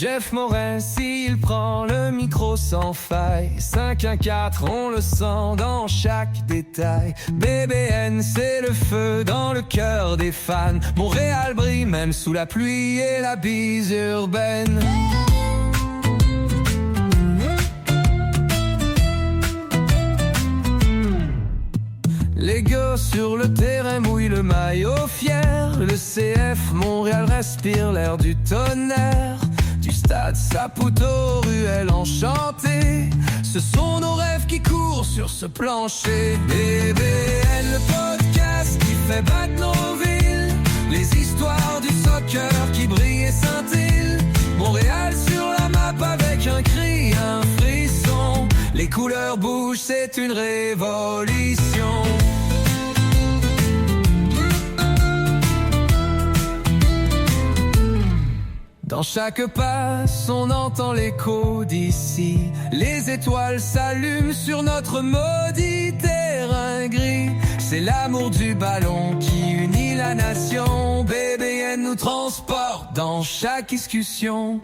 Jeff Morens, il prend le micro sans faille. 5-1-4, on le sent dans chaque détail. BBN, c'est le feu dans le cœur des fans. Montréal brille même sous la pluie et la bise urbaine. Les gars sur le terrain mouillent le maillot fier. Le CF Montréal respire l'air du tonnerre. Du stade Saputo, ruelle enchantée. Ce sont nos rêves qui courent sur ce plancher. BBN, le podcast qui fait battre nos villes. Les histoires du soccer qui brillent et scintillent. Montréal sur la map avec un cri, un frisson. Les couleurs bougent, c'est une révolution. Dans chaque passe, on entend l'écho d'ici. Les étoiles s'allument sur notre maudit terrain gris. C'est l'amour du ballon qui unit la nation. BBN nous transporte dans chaque discussion.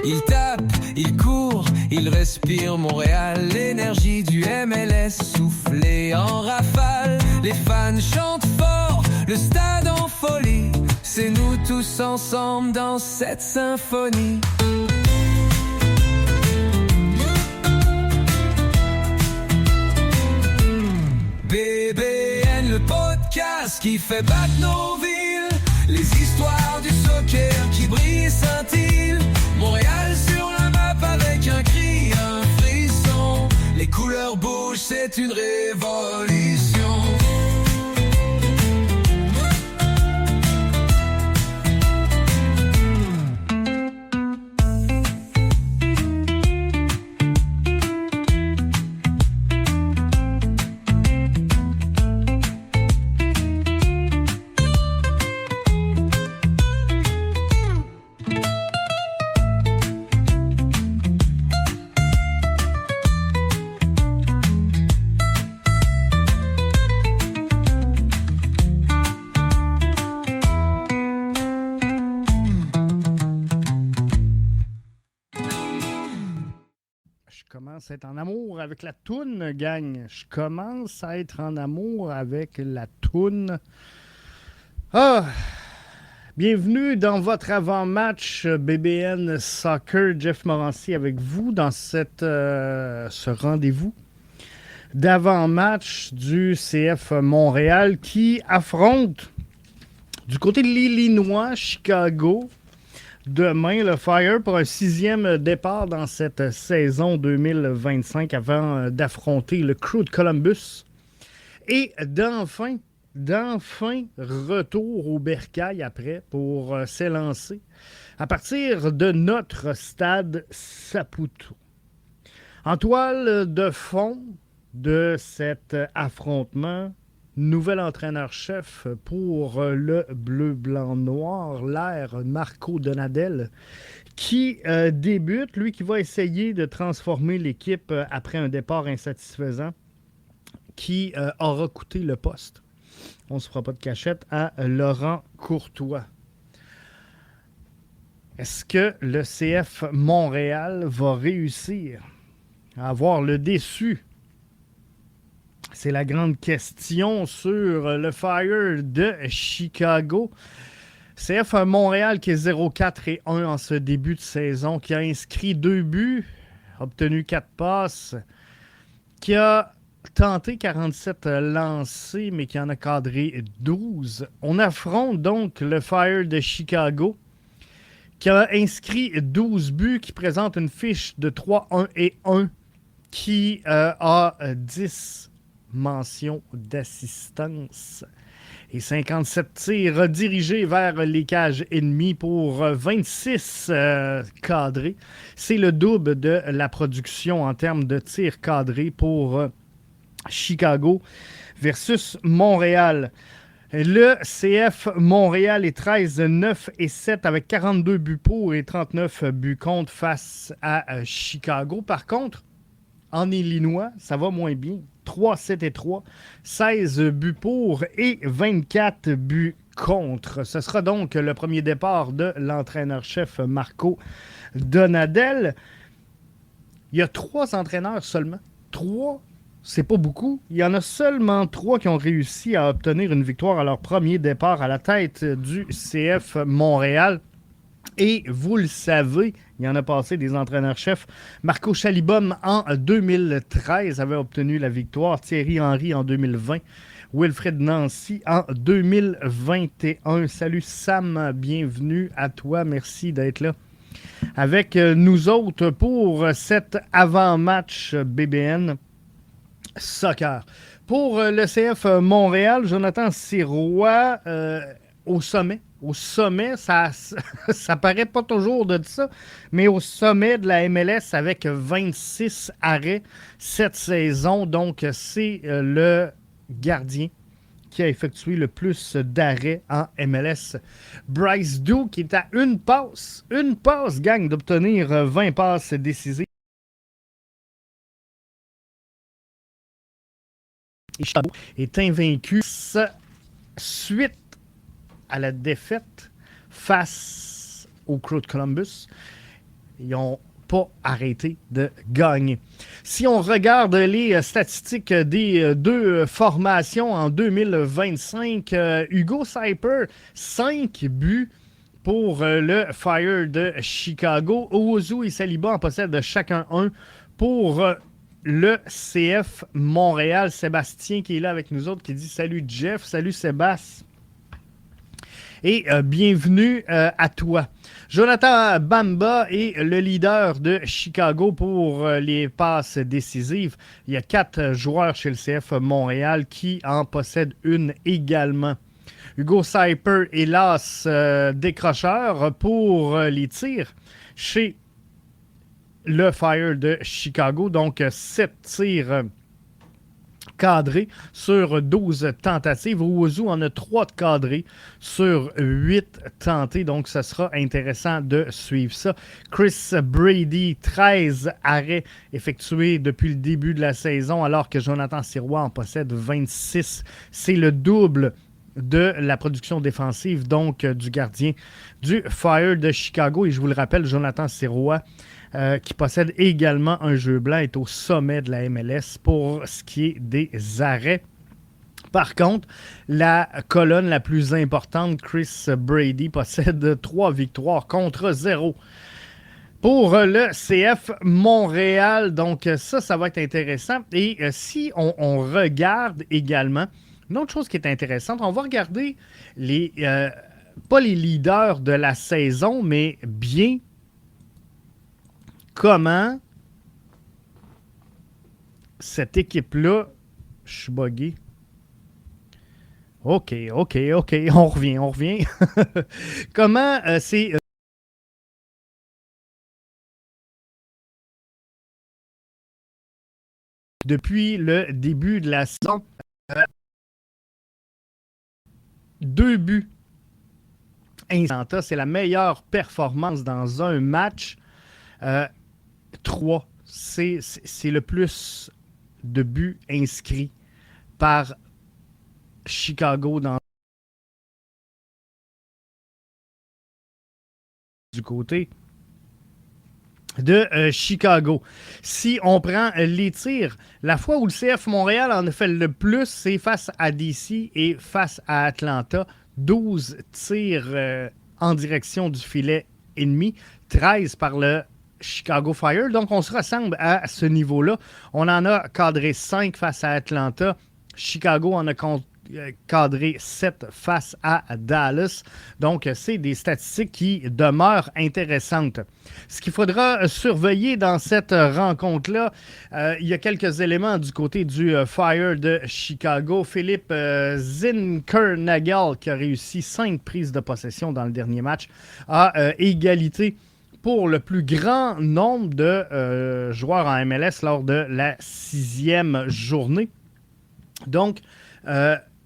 Il tape, il court, il respire Montréal. L'énergie du MLS soufflée en rafale. Les fans chantent fort, le stade en folie. C'est nous tous ensemble dans cette symphonie. BBN, le podcast qui fait battre nos villes. Les histoires du soccer qui brillent et scintillent. Montréal sur la map avec un cri, un frisson. Les couleurs bougent, c'est une révolution. Je commence à être en amour avec la toune, gang. Je commence à être en amour avec la toune. Ah! Bienvenue dans votre avant-match BBN Soccer. Jeff Morancy avec vous dans ce rendez-vous d'avant-match du CF Montréal qui affronte du côté de l'Illinois, Chicago. Demain, le Fire pour un 6e départ dans cette saison 2025 avant d'affronter le Crew de Columbus. Et d'enfin retour au bercail après pour s'élancer à partir de notre stade Saputo. En toile de fond de cet affrontement, nouvel entraîneur-chef pour le bleu-blanc-noir, l'air Marco Donadel, qui débute, lui qui va essayer de transformer l'équipe après un départ insatisfaisant qui aura coûté le poste. On ne se fera pas de cachette à Laurent Courtois. Est-ce que le CF Montréal va réussir à avoir le déçu? C'est la grande question sur le Fire de Chicago. CF Montréal qui est 0-4-1 en ce début de saison, qui a inscrit 2 buts, obtenu 4 passes, qui a tenté 47 lancés, mais qui en a cadré 12. On affronte donc le Fire de Chicago, qui a inscrit 12 buts, qui présente une fiche de 3-1-1, qui a 10 mention d'assistance et 57 tirs dirigés vers les cages ennemies pour 26 cadrés. C'est le double de la production en termes de tirs cadrés pour Chicago versus Montréal. Le CF Montréal est 13, 9 et 7 avec 42 buts pour et 39 buts contre face à Chicago. Par contre, en Illinois, ça va moins bien. 3, 7 et 3, 16 buts pour et 24 buts contre. Ce sera donc le premier départ de l'entraîneur-chef Marco Donadel. Il y a 3 entraîneurs seulement. 3, c'est pas beaucoup. Il y en a seulement 3 qui ont réussi à obtenir une victoire à leur premier départ à la tête du CF Montréal. Et vous le savez, il y en a passé des entraîneurs-chefs. Marco Chalibom en 2013 avait obtenu la victoire. Thierry Henry en 2020. Wilfred Nancy en 2021. Salut Sam, bienvenue à toi. Merci d'être là avec nous autres pour cet avant-match BBN Soccer. Pour le CF Montréal, Jonathan Sirois au sommet. Au sommet, ça paraît pas toujours de ça, mais au sommet de la MLS avec 26 arrêts cette saison. Donc, c'est le gardien qui a effectué le plus d'arrêts en MLS. Bryce Dew qui est à une passe, gang, d'obtenir 20 passes décisives. Et Chicago est invaincu suite à la défaite face au Crew de Columbus. Ils n'ont pas arrêté de gagner. Si on regarde les statistiques des 2 formations en 2025, Hugo Cyper, 5 buts pour le Fire de Chicago. Owusu et Saliba en possèdent chacun 1 pour le CF Montréal. Sébastien qui est là avec nous autres, qui dit salut Jeff, salut Sébastien. Et bienvenue à toi. Jonathan Bamba est le leader de Chicago pour les passes décisives. Il y a 4 joueurs chez le CF Montréal qui en possèdent une également. Hugo Cyper, hélas, décrocheur pour les tirs chez le Fire de Chicago. Donc, 7 tirs cadrés sur 12 tentatives. Owusu en a 3 de cadrés sur 8 tentés. Donc, ce sera intéressant de suivre ça. Chris Brady, 13 arrêts effectués depuis le début de la saison, alors que Jonathan Sirois en possède 26. C'est le double de la production défensive, donc du gardien du Fire de Chicago. Et je vous le rappelle, Jonathan Sirois, qui possède également un jeu blanc, est au sommet de la MLS pour ce qui est des arrêts. Par contre, la colonne la plus importante, Chris Brady, possède 3 victoires contre 0. Pour le CF Montréal, donc ça va être intéressant. Et si on regarde également, une autre chose qui est intéressante, on va regarder pas les leaders de la saison, mais bien comment cette équipe-là... Je suis buggé. OK. On revient. Comment c'est... depuis le début de la saison, 2 buts. Insanta, c'est la meilleure performance dans un match. 3, c'est le plus de buts inscrits par Chicago du côté de Chicago. Si on prend les tirs, la fois où le CF Montréal en a fait le plus, c'est face à DC et face à Atlanta. 12 tirs en direction du filet ennemi, 13 par le Chicago Fire. Donc, on se ressemble à ce niveau-là. On en a cadré 5 face à Atlanta. Chicago en a cadré 7 face à Dallas. Donc, c'est des statistiques qui demeurent intéressantes. Ce qu'il faudra surveiller dans cette rencontre-là, il y a quelques éléments du côté du Fire de Chicago. Philippe Zinkernagel, qui a réussi 5 prises de possession dans le dernier match, a égalité pour le plus grand nombre de joueurs en MLS lors de la 6e journée. Donc,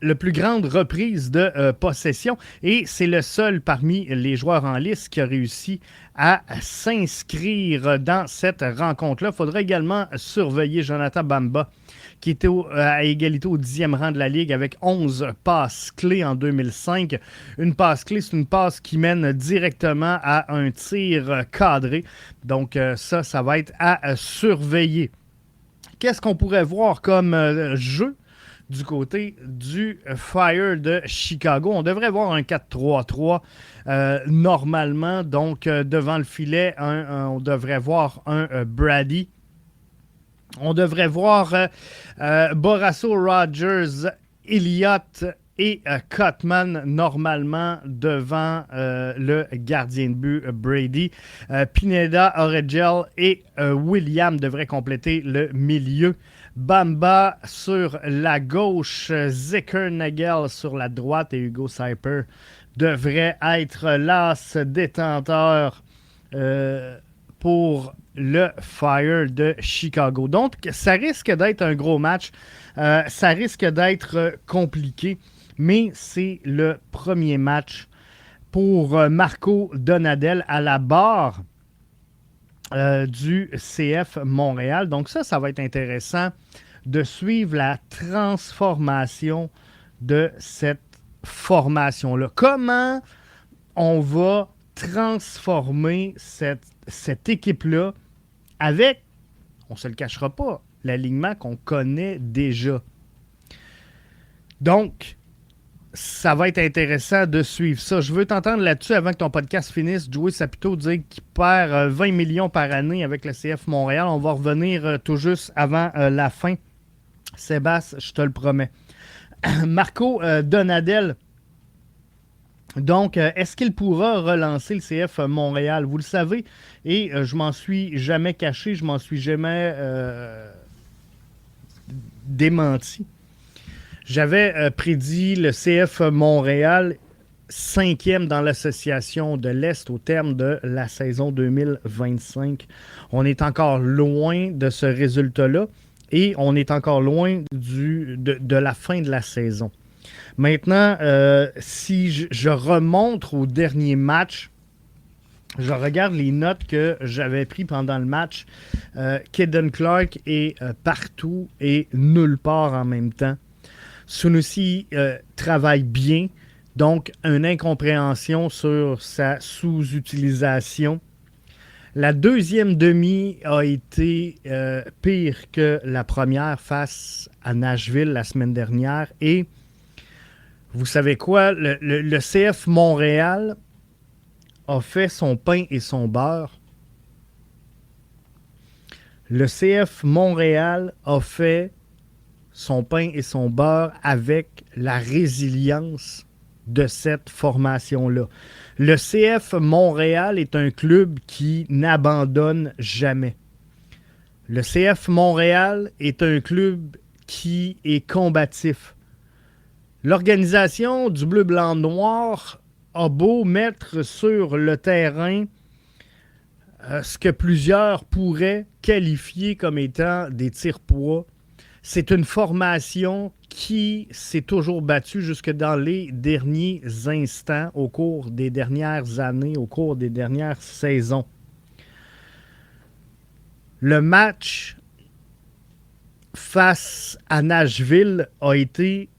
la plus grande reprise de possession. Et c'est le seul parmi les joueurs en lice qui a réussi à s'inscrire dans cette rencontre-là. Il faudra également surveiller Jonathan Bamba, qui était à égalité au 10e rang de la Ligue avec 11 passes clés en 2005. Une passe clé, c'est une passe qui mène directement à un tir cadré. Donc ça va être à surveiller. Qu'est-ce qu'on pourrait voir comme jeu du côté du Fire de Chicago? On devrait voir un 4-3-3 normalement. Donc, devant le filet, on devrait voir un Brady. On devrait voir Borasso, Rogers, Elliott et Cutman normalement devant le gardien de but Brady. Pineda, Origel et William devraient compléter le milieu. Bamba sur la gauche, Zickernagel sur la droite et Hugo Syper devrait être l'as détenteur pour le Fire de Chicago. Donc, ça risque d'être un gros match. Ça risque d'être compliqué, mais c'est le premier match pour Marco Donadel à la barre du CF Montréal. Donc ça va être intéressant de suivre la transformation de cette formation-là. Comment on va transformer cette équipe-là avec, on ne se le cachera pas, l'alignement qu'on connaît déjà. Donc, ça va être intéressant de suivre ça. Je veux t'entendre là-dessus avant que ton podcast finisse. Joey Saputo dit qu'il perd 20 millions par année avec le CF Montréal. On va revenir tout juste avant la fin. Sébastien, je te le promets. Marco Donadel. Donc, est-ce qu'il pourra relancer le CF Montréal? Vous le savez, et je m'en suis jamais caché, je m'en suis jamais démenti. J'avais prédit le CF Montréal 5e dans l'association de l'Est au terme de la saison 2025. On est encore loin de ce résultat-là et on est encore loin de la fin de la saison. Maintenant, si je remonte au dernier match, je regarde les notes que j'avais prises pendant le match. Caden Clark est partout et nulle part en même temps. Sunusi travaille bien, donc une incompréhension sur sa sous-utilisation. La deuxième demi a été pire que la première face à Nashville la semaine dernière. Et vous savez quoi? Le CF Montréal a fait son pain et son beurre. Le CF Montréal a fait son pain et son beurre avec la résilience de cette formation-là. Le CF Montréal est un club qui n'abandonne jamais. Le CF Montréal est un club qui est combatif. L'organisation du Bleu, Blanc, Noir a beau mettre sur le terrain ce que plusieurs pourraient qualifier comme étant des tire-poids. C'est une formation qui s'est toujours battue jusque dans les derniers instants au cours des dernières années, au cours des dernières saisons. Le match face à Nashville a été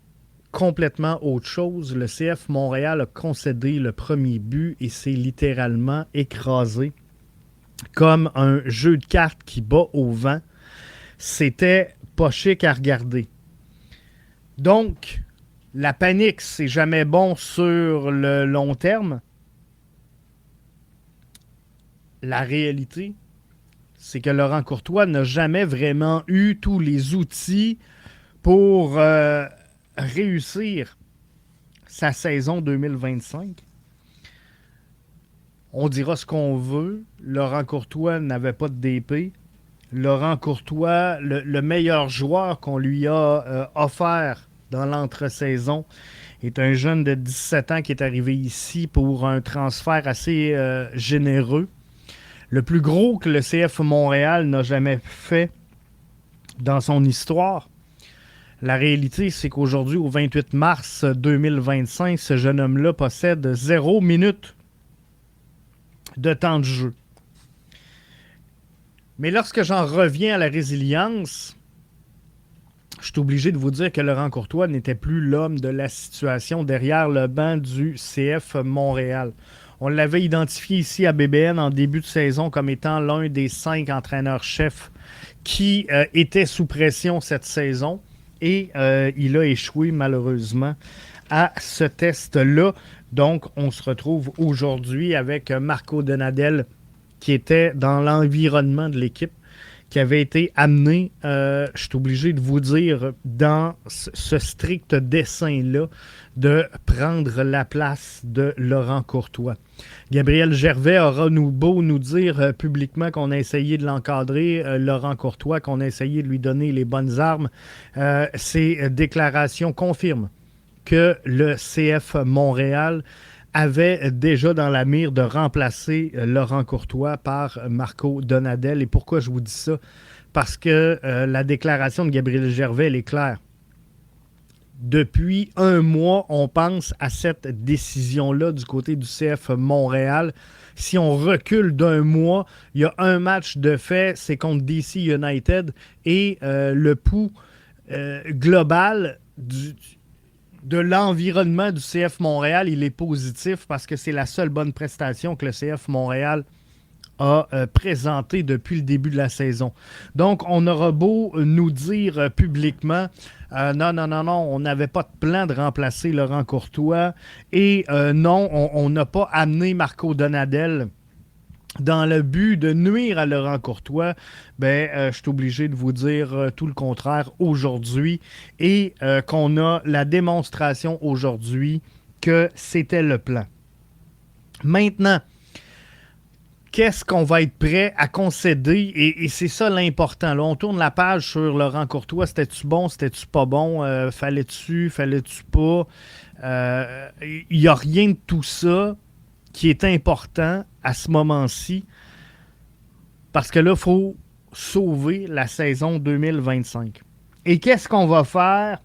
complètement autre chose. Le CF Montréal a concédé le premier but et s'est littéralement écrasé comme un jeu de cartes qui bat au vent. C'était pas chic à regarder. Donc, la panique, c'est jamais bon sur le long terme. La réalité, c'est que Laurent Courtois n'a jamais vraiment eu tous les outils pour réussir sa saison 2025. On dira ce qu'on veut. Laurent Courtois n'avait pas de DP. Laurent Courtois, le meilleur joueur qu'on lui a offert dans l'entre-saison, est un jeune de 17 ans qui est arrivé ici pour un transfert assez généreux. Le plus gros que le CF Montréal n'a jamais fait dans son histoire. La réalité, c'est qu'aujourd'hui, au 28 mars 2025, ce jeune homme-là possède 0 minute de temps de jeu. Mais lorsque j'en reviens à la résilience, je suis obligé de vous dire que Laurent Courtois n'était plus l'homme de la situation derrière le banc du CF Montréal. On l'avait identifié ici à BBN en début de saison comme étant l'un des 5 entraîneurs-chefs qui était sous pression cette saison. Et il a échoué malheureusement à ce test-là. Donc, on se retrouve aujourd'hui avec Marco Donadel qui était dans l'environnement de l'équipe, qui avait été amené, je suis obligé de vous dire, dans ce strict dessein-là, de prendre la place de Laurent Courtois. Gabriel Gervais aura beau nous dire publiquement qu'on a essayé de l'encadrer, Laurent Courtois, qu'on a essayé de lui donner les bonnes armes. Ces déclarations confirment que le CF Montréal avait déjà dans la mire de remplacer Laurent Courtois par Marco Donadel. Et pourquoi je vous dis ça? Parce que la déclaration de Gabriel Gervais, elle est claire. Depuis un mois, on pense à cette décision-là du côté du CF Montréal. Si on recule d'un mois, il y a un match de fait, c'est contre DC United. Et le pouls global de l'environnement du CF Montréal, il est positif parce que c'est la seule bonne prestation que le CF Montréal a présentée depuis le début de la saison. Donc, on aura beau nous dire publiquement non, on n'avait pas de plan de remplacer Laurent Courtois et non, on n'a pas amené Marco Donadel dans le but de nuire à Laurent Courtois, je suis obligé de vous dire tout le contraire aujourd'hui et qu'on a la démonstration aujourd'hui que c'était le plan. Maintenant, qu'est-ce qu'on va être prêt à concéder? Et c'est ça l'important. Là, on tourne la page sur Laurent Courtois. C'était-tu bon? C'était-tu pas bon? Fallait-tu pas? Il n'y a rien de tout ça qui est important à ce moment-ci, parce que là, il faut sauver la saison 2025. Et qu'est-ce qu'on va faire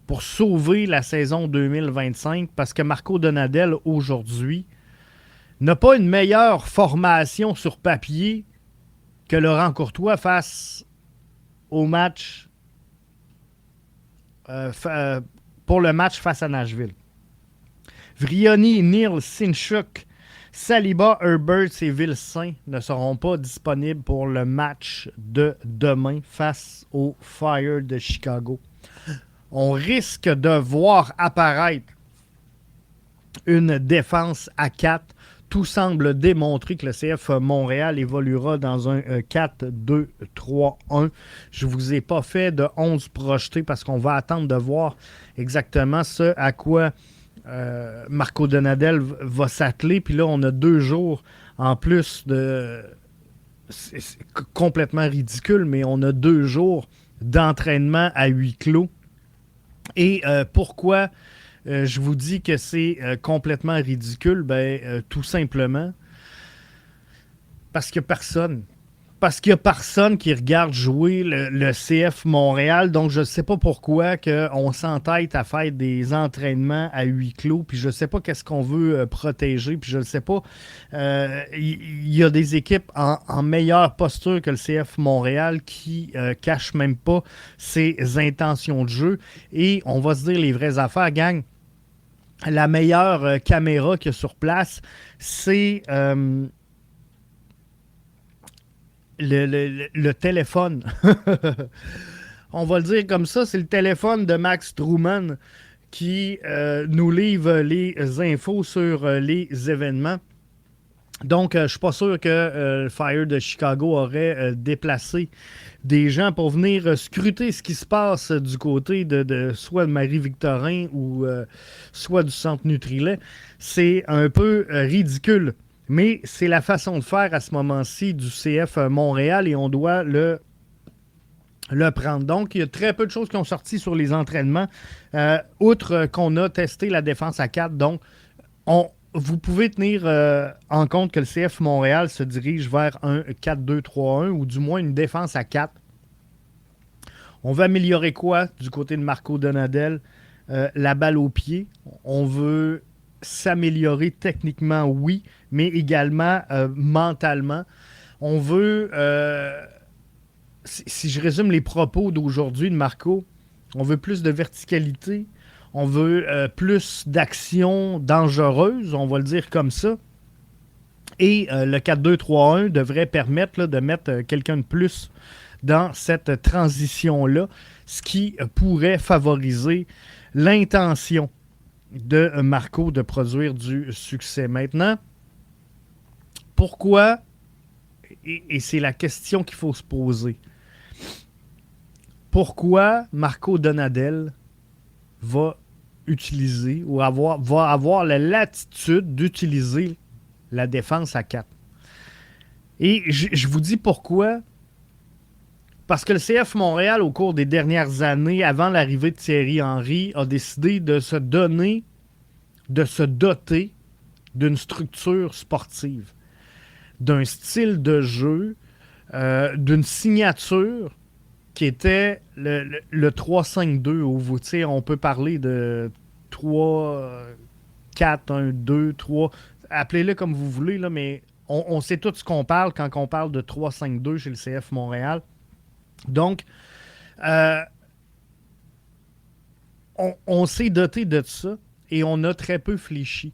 pour sauver la saison 2025? Parce que Marco Donadel, aujourd'hui, n'a pas une meilleure formation sur papier que Laurent Courtois face au match pour le match face à Nashville. Vrioni, Neal, Sinchuk, Saliba, Herbert et Vilsain ne seront pas disponibles pour le match de demain face au Fire de Chicago. On risque de voir apparaître une défense à 4. Tout semble démontrer que le CF Montréal évoluera dans un 4-2-3-1. Je ne vous ai pas fait de 11 projetés parce qu'on va attendre de voir exactement ce à quoi Marco Donadel va s'atteler. Puis là, on a 2 jours en plus de... C'est complètement ridicule, mais on a 2 jours d'entraînement à huis clos. Et pourquoi je vous dis que c'est complètement ridicule? Tout simplement parce qu'il n'y a personne. Parce qu'il n'y a personne qui regarde jouer le CF Montréal. Donc, je ne sais pas pourquoi on s'entête à faire des entraînements à huis clos. Puis, je ne sais pas qu'est-ce qu'on veut protéger. Puis, je ne sais pas. Il y a des équipes en meilleure posture que le CF Montréal qui ne cachent même pas ses intentions de jeu. Et on va se dire les vraies affaires, gang. La meilleure caméra qu'il y a sur place, c'est... Le téléphone. On va le dire comme ça, c'est le téléphone de Max Truman qui nous livre les infos sur les événements. Donc, je ne suis pas sûr que le Fire de Chicago aurait déplacé des gens pour venir scruter ce qui se passe du côté de soit de Marie-Victorin ou soit du Centre Nutrilait. C'est un peu ridicule. Mais c'est la façon de faire à ce moment-ci du CF Montréal et on doit le prendre. Donc, il y a très peu de choses qui ont sorti sur les entraînements, outre qu'on a testé la défense à 4. Donc, vous pouvez tenir en compte que le CF Montréal se dirige vers un 4-2-3-1 ou du moins une défense à 4. On veut améliorer quoi du côté de Marco Donadel? La balle au pied. On veut s'améliorer techniquement, oui, mais également mentalement. On veut, si je résume les propos d'aujourd'hui de Marco, On veut plus de verticalité. On veut plus d'actions dangereuses, on va le dire comme ça. Et le 4-2-3-1 devrait permettre là, de mettre quelqu'un de plus dans cette transition-là, ce qui pourrait favoriser l'intention de Marco de produire du succès. Maintenant, pourquoi, et c'est la question qu'il faut se poser, pourquoi Marco Donadel va utiliser ou va avoir la latitude d'utiliser la défense à 4. Et je vous dis pourquoi. Parce que le CF Montréal, au cours des dernières années, avant l'arrivée de Thierry Henry, a décidé de se doter d'une structure sportive, d'un style de jeu, d'une signature qui était le 3-5-2. Où, on peut parler de 3, 4, 1, 2, 3. Appelez-le comme vous voulez, là, mais on sait tout ce qu'on parle quand on parle de 3-5-2 chez le CF Montréal. Donc, on s'est doté de ça et on a très peu fléchi.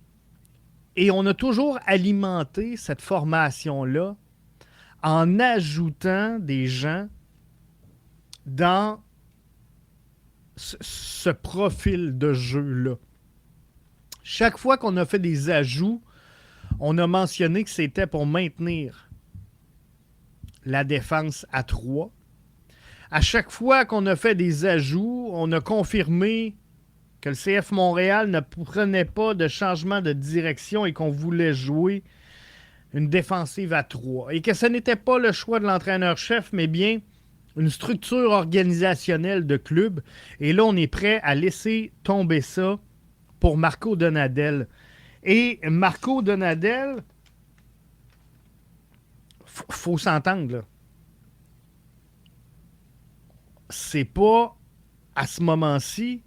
Et on a toujours alimenté cette formation-là en ajoutant des gens dans ce profil de jeu-là. Chaque fois qu'on a fait des ajouts, on a mentionné que c'était pour maintenir la défense à 3. À chaque fois qu'on a fait des ajouts, on a confirmé que le CF Montréal ne prenait pas de changement de direction et qu'on voulait jouer une défensive à 3. Et que ce n'était pas le choix de l'entraîneur-chef, mais bien une structure organisationnelle de club. Et là, on est prêt à laisser tomber ça pour Marco Donadel. Et Marco Donadel, faut s'entendre, là. C'est pas, à ce moment-ci,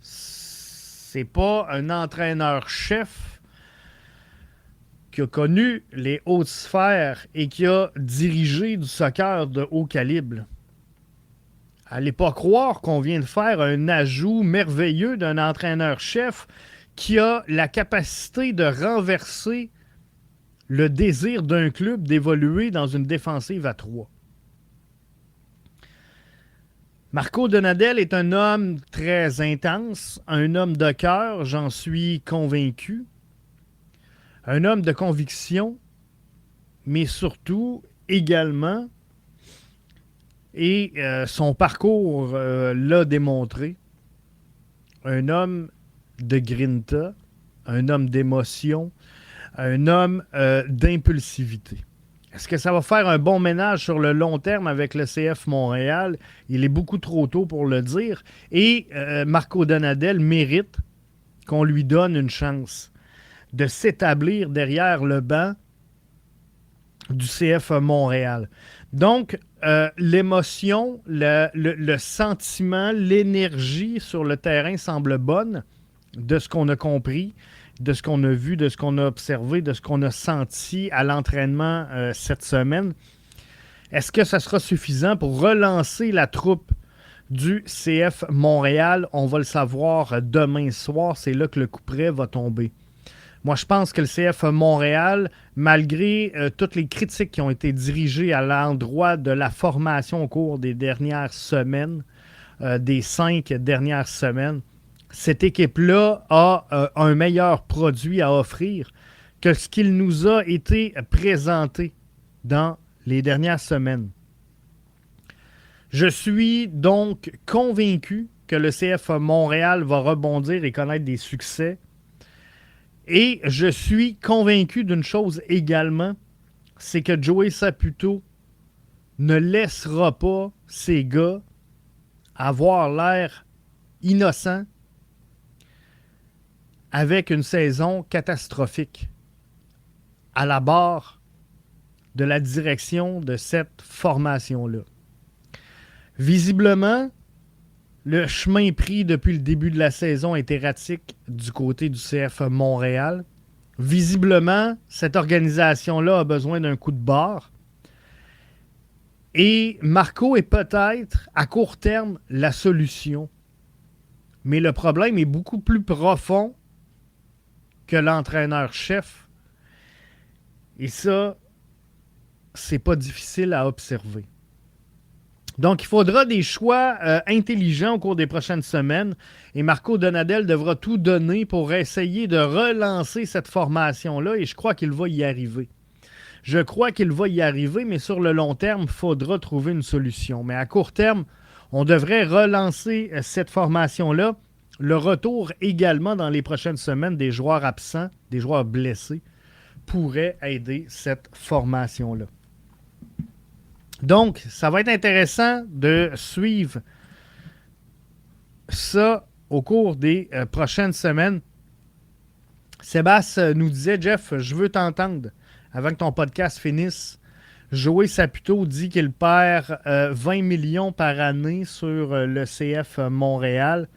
c'est pas un entraîneur-chef qui a connu les hautes sphères et qui a dirigé du soccer de haut calibre. Allez pas croire qu'on vient de faire un ajout merveilleux d'un entraîneur-chef qui a la capacité de renverser le désir d'un club d'évoluer dans une défensive à 3. Marco Donadel est un homme très intense, un homme de cœur, j'en suis convaincu. Un homme de conviction, mais surtout, également, et son parcours l'a démontré, un homme de grinta, un homme d'émotion, un homme d'impulsivité. Est-ce que ça va faire un bon ménage sur le long terme avec le CF Montréal? Il est beaucoup trop tôt pour le dire. Et Marco Donadel mérite qu'on lui donne une chance de s'établir derrière le banc du CF Montréal. Donc, l'émotion, le sentiment, l'énergie sur le terrain semble bonne de ce qu'on a compris, de ce qu'on a vu, de ce qu'on a observé, de ce qu'on a senti à l'entraînement cette semaine. Est-ce que ça sera suffisant pour relancer la troupe du CF Montréal? On va le savoir demain soir. C'est là que le couperet va tomber. Moi, je pense que le CF Montréal, malgré toutes les critiques qui ont été dirigées à l'endroit de la formation au cours des dernières semaines, des 5 dernières semaines, cette équipe-là a un meilleur produit à offrir que ce qu'il nous a été présenté dans les dernières semaines. Je suis donc convaincu que le CF Montréal va rebondir et connaître des succès. Et je suis convaincu d'une chose également, c'est que Joey Saputo ne laissera pas ses gars avoir l'air innocent avec une saison catastrophique à la barre de la direction de cette formation-là. Visiblement, le chemin pris depuis le début de la saison est erratique du côté du CF Montréal. Visiblement, cette organisation-là a besoin d'un coup de barre. Et Marco est peut-être, à court terme, la solution. Mais le problème est beaucoup plus profond que l'entraîneur-chef. Et ça, c'est pas difficile à observer. Donc, il faudra des choix intelligents au cours des prochaines semaines. Et Marco Donadel devra tout donner pour essayer de relancer cette formation-là. Et je crois qu'il va y arriver. Je crois qu'il va y arriver, mais sur le long terme, il faudra trouver une solution. Mais à court terme, on devrait relancer cette formation-là. Le retour également dans les prochaines semaines des joueurs absents, des joueurs blessés, pourrait aider cette formation-là. Donc, ça va être intéressant de suivre ça au cours des prochaines semaines. Sébastien nous disait, Jeff, je veux t'entendre avant que ton podcast finisse. Joey Saputo dit qu'il perd 20 millions par année sur le CF Montréal.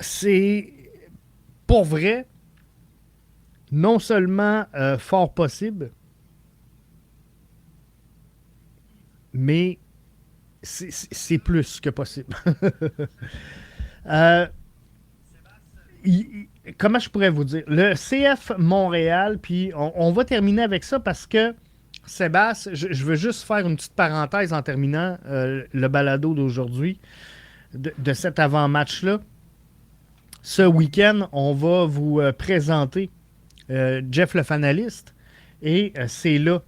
C'est pour vrai non seulement fort possible, mais c'est plus que possible. Comment je pourrais vous dire? Le CF Montréal, puis on va terminer avec ça parce que, Sébastien, je veux juste faire une petite parenthèse en terminant le balado d'aujourd'hui, de cet avant-match-là. Ce week-end, on va vous présenter Jeff le Fanaliste, et c'est là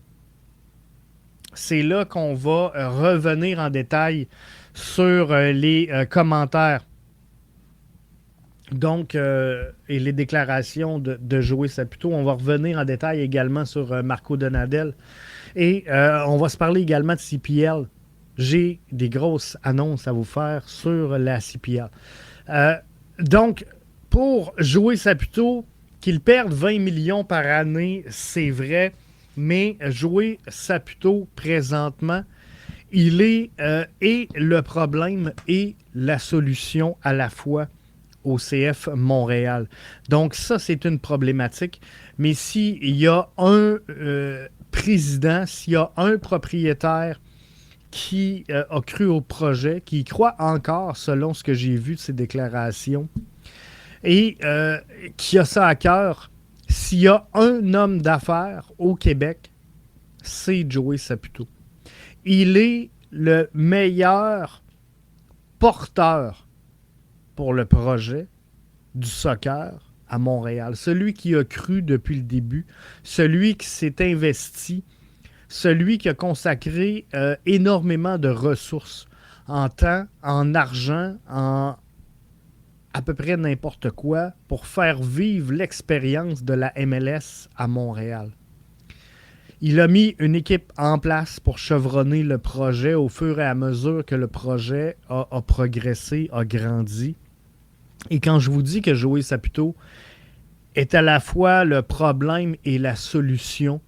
qu'on va revenir en détail sur les commentaires. Donc, et les déclarations de Joey Saputo. On va revenir en détail également sur Marco Donadel. Et on va se parler également de CPL. J'ai des grosses annonces à vous faire sur la CPL. Donc, pour Joey Saputo, qu'il perde 20 millions par année, c'est vrai. Mais Joey Saputo, présentement, il est et le problème et la solution à la fois au CF Montréal. Donc ça, c'est une problématique. Mais s'il y a un président, s'il y a un propriétaire qui a cru au projet, qui y croit encore, selon ce que j'ai vu de ses déclarations, et qui a ça à cœur, s'il y a un homme d'affaires au Québec, c'est Joey Saputo. Il est le meilleur porteur pour le projet du soccer à Montréal. Celui qui a cru depuis le début, celui qui s'est investi, celui qui a consacré énormément de ressources en temps, en argent, en à peu près n'importe quoi pour faire vivre l'expérience de la MLS à Montréal. Il a mis une équipe en place pour chevronner le projet au fur et à mesure que le projet a progressé, a grandi. Et quand je vous dis que Joey Saputo est à la fois le problème et la solution,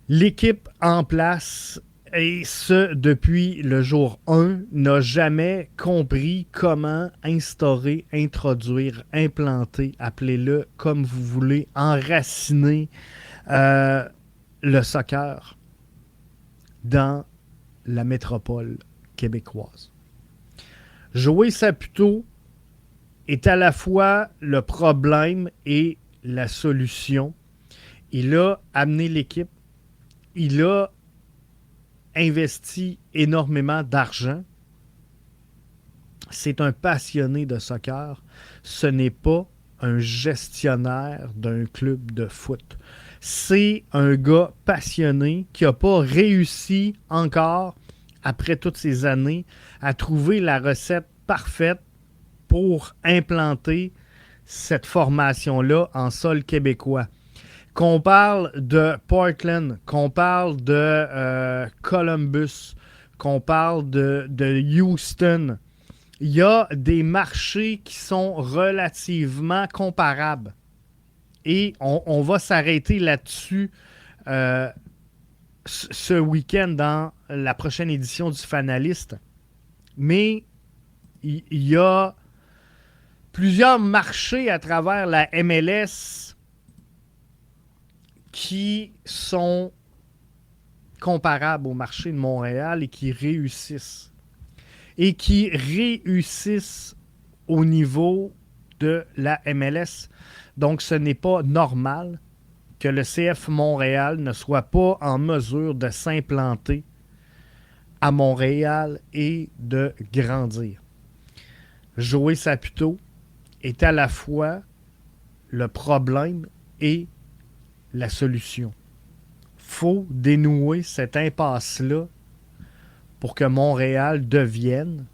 l'équipe en place, et ce depuis le jour 1, n'a jamais compris comment instaurer, introduire, implanter, appelez-le comme vous voulez, enraciner le soccer dans la métropole québécoise. Joey Saputo est à la fois le problème et la solution. Il a amené l'équipe, il a investi énormément d'argent. C'est un passionné de soccer. Ce n'est pas un gestionnaire d'un club de foot. C'est un gars passionné qui n'a pas réussi encore, après toutes ces années, à trouver la recette parfaite pour implanter cette formation-là en sol québécois. Qu'on parle de Portland, qu'on parle de Columbus, qu'on parle de Houston, il y a des marchés qui sont relativement comparables. Et on va s'arrêter là-dessus ce week-end dans la prochaine édition du Fanaliste. Mais il y a plusieurs marchés à travers la MLS qui sont comparables au marché de Montréal et qui réussissent. Et qui réussissent au niveau de la MLS. Donc, ce n'est pas normal que le CF Montréal ne soit pas en mesure de s'implanter à Montréal et de grandir. Joey Saputo est à la fois le problème et la solution. Il faut dénouer cette impasse-là pour que Montréal devienne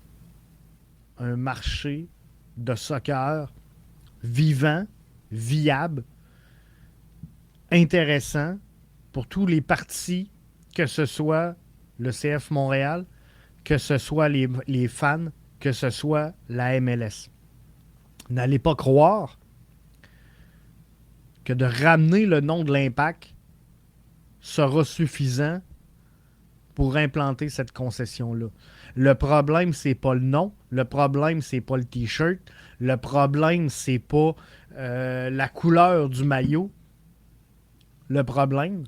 un marché de soccer vivant, viable, intéressant pour tous les partis, que ce soit le CF Montréal, que ce soit les fans, que ce soit la MLS. N'allez pas croire que de ramener le nom de l'Impact sera suffisant pour implanter cette concession-là. Le problème, c'est pas le nom. Le problème, c'est pas le T-shirt. Le problème, c'est pas la couleur du maillot. Le problème,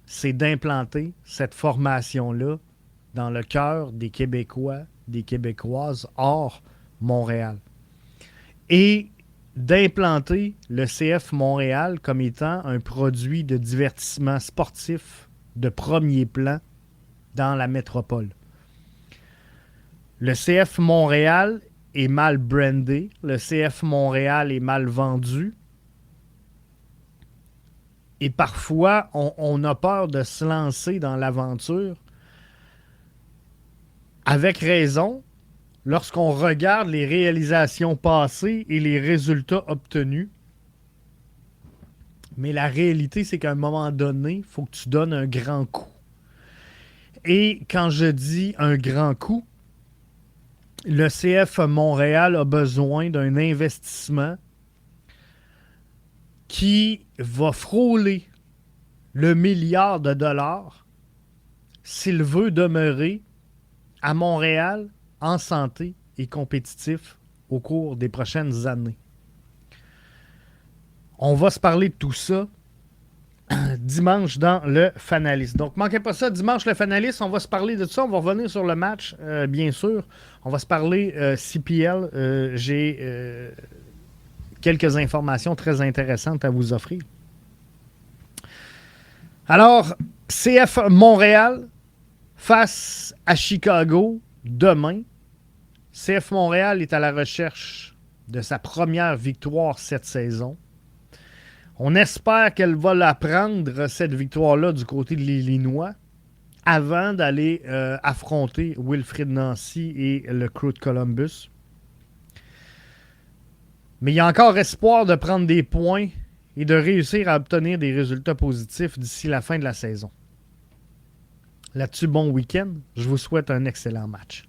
c'est d'implanter cette formation-là dans le cœur des Québécois, des Québécoises hors Montréal. Et d'implanter le CF Montréal comme étant un produit de divertissement sportif de premier plan dans la métropole. Le CF Montréal est mal brandé. Le CF Montréal est mal vendu. Et parfois, on a peur de se lancer dans l'aventure. Avec raison, lorsqu'on regarde les réalisations passées et les résultats obtenus. Mais la réalité, c'est qu'à un moment donné, il faut que tu donnes un grand coup. Et quand je dis un grand coup, le CF Montréal a besoin d'un investissement qui va frôler le milliard de dollars s'il veut demeurer à Montréal en santé et compétitif au cours des prochaines années. On va se parler de tout ça dimanche dans le Fanaliste. Donc, manquez pas ça, dimanche le Fanaliste, on va se parler de ça. On va revenir sur le match, bien sûr. On va se parler CPL. J'ai quelques informations très intéressantes à vous offrir. Alors, CF Montréal face à Chicago demain. CF Montréal est à la recherche de sa première victoire cette saison. On espère qu'elle va la prendre, cette victoire-là, du côté de l'Illinois, avant d'aller affronter Wilfrid Nancy et le Crew de Columbus. Mais il y a encore espoir de prendre des points et de réussir à obtenir des résultats positifs d'ici la fin de la saison. Là-dessus, bon week-end. Je vous souhaite un excellent match.